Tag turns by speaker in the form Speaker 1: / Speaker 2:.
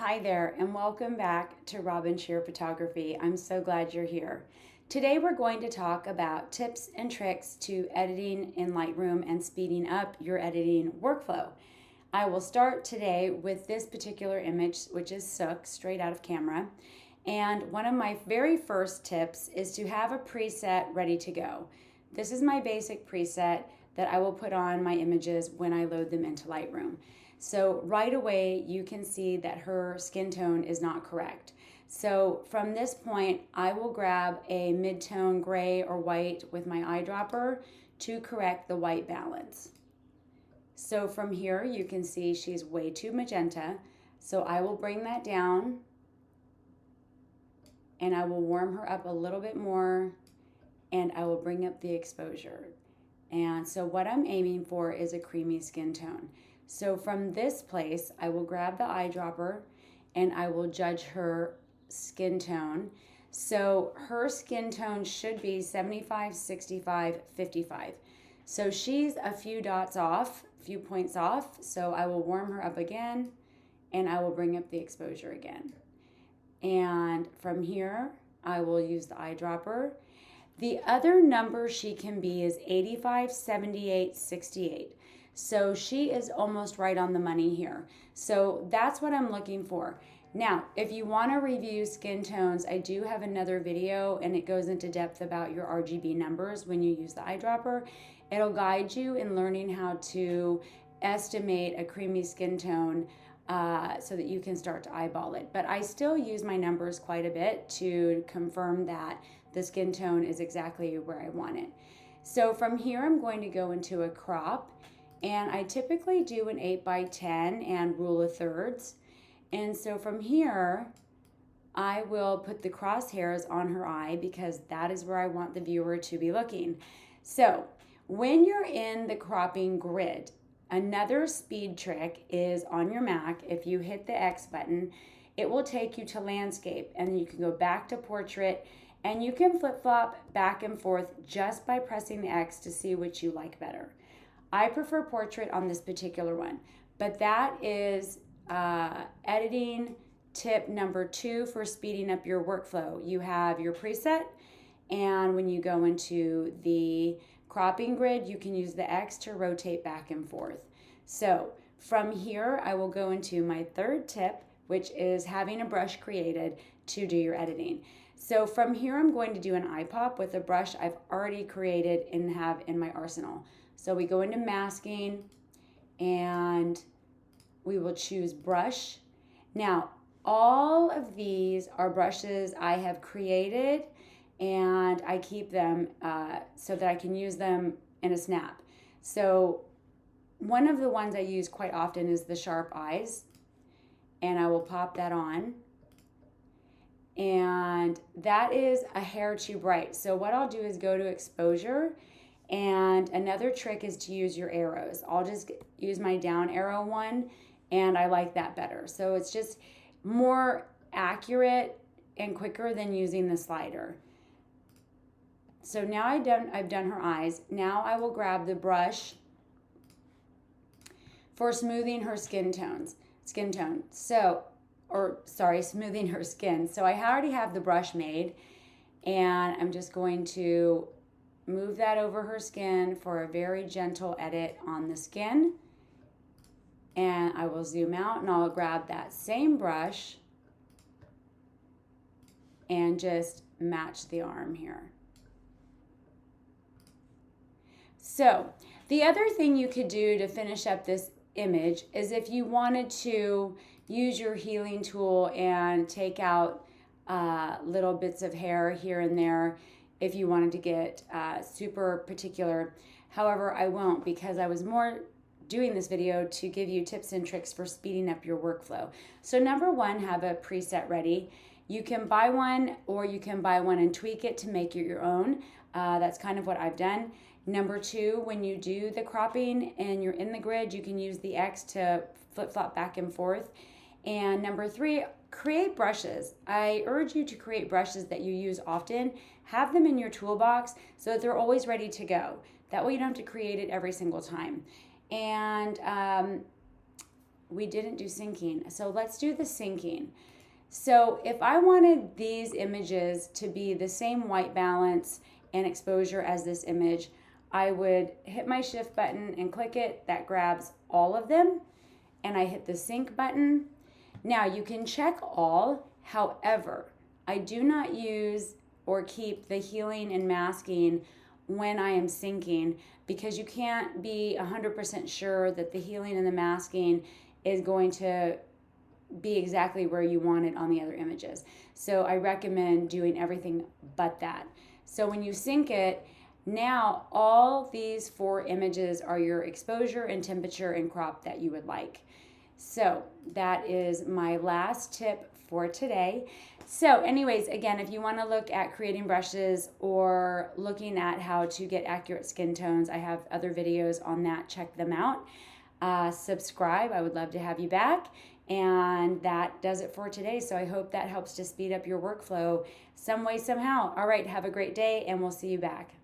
Speaker 1: Hi there, and welcome back to Robyn Scherer Photography. I'm so glad you're here. Today we're going to talk about tips and tricks to editing in Lightroom and speeding up your editing workflow. I will start today with this particular image, which is Sook, straight out of camera. And one of my very first tips is to have a preset ready to go. This is my basic preset that I will put on my images when I load them into Lightroom. So right away, you can see that her skin tone is not correct. So from this point, I will grab a mid-tone gray or white with my eyedropper to correct the white balance. So from here, you can see she's way too magenta. So I will bring that down and I will warm her up a little bit more and I will bring up the exposure. And so what I'm aiming for is a creamy skin tone. So from this place, I will grab the eyedropper and I will judge her skin tone. So her skin tone should be 75, 65, 55. So she's a few dots off, a few points off. So I will warm her up again and I will bring up the exposure again. And from here, I will use the eyedropper. The other number she can be is 85, 78, 68. So she is almost right on the money here. So that's what I'm looking for. Now, if you want to review skin tones, I do have another video and it goes into depth about your RGB numbers when you use the eyedropper. It'll guide you in learning how to estimate a creamy skin tone so that you can start to eyeball it. But I still use my numbers quite a bit to confirm that the skin tone is exactly where I want it. So from here, I'm going to go into a crop. And I typically do an 8x10 and rule of thirds. And so from here, I will put the crosshairs on her eye because that is where I want the viewer to be looking. So when you're in the cropping grid, another speed trick is on your Mac, if you hit the X button, it will take you to landscape and you can go back to portrait and you can flip-flop back and forth just by pressing the X to see which you like better. I prefer portrait on this particular one, but that is editing tip number 2 for speeding up your workflow. You have your preset, and when you go into the cropping grid, you can use the X to rotate back and forth. So from here, I will go into my third tip, which is having a brush created to do your editing. So from here, I'm going to do an eye pop with a brush I've already created and have in my arsenal. So we go into masking and we will choose brush. Now, all of these are brushes I have created and I keep them so that I can use them in a snap. So one of the ones I use quite often is the Sharp Eyes, and I will pop that on. And that is a hair too bright. So what I'll do is go to exposure. And another trick is to use your arrows. I'll just use my down arrow one, and I like that better. So it's just more accurate and quicker than using the slider. So now I've done her eyes. Now I will grab the brush for smoothing her skin tone. Smoothing her skin. So I already have the brush made, and I'm just going to move that over her skin for a very gentle edit on the skin. And I will zoom out and I'll grab that same brush and just match the arm here. So the other thing you could do to finish up this image is if you wanted to use your healing tool and take out little bits of hair here and there, if you wanted to get super particular. However, I won't because I was more doing this video to give you tips and tricks for speeding up your workflow. So number 1, have a preset ready. You can buy one or you can buy one and tweak it to make it your own. That's kind of what I've done. Number 2, when you do the cropping and you're in the grid, you can use the X to flip-flop back and forth. And number 3, create brushes. I urge you to create brushes that you use often. Have them in your toolbox so that they're always ready to go. That way you don't have to create it every single time. And we didn't do syncing. So let's do the syncing. So if I wanted these images to be the same white balance and exposure as this image, I would hit my shift button and click it. That grabs all of them. And I hit the sync button. Now you can check all. However, I do not use or keep the healing and masking when I am syncing, because you can't be 100% sure that the healing and the masking is going to be exactly where you want it on the other images. So I recommend doing everything but that. So when you sync it, now all these 4 images are your exposure and temperature and crop that you would like. So that is my last tip for today. So anyways, again, if you want to look at creating brushes or looking at how to get accurate skin tones, I have other videos on that. Check them out. Subscribe. I would love to have you back. And that does it for today. So I hope that helps to speed up your workflow some way, somehow. All right, have a great day, and we'll see you back.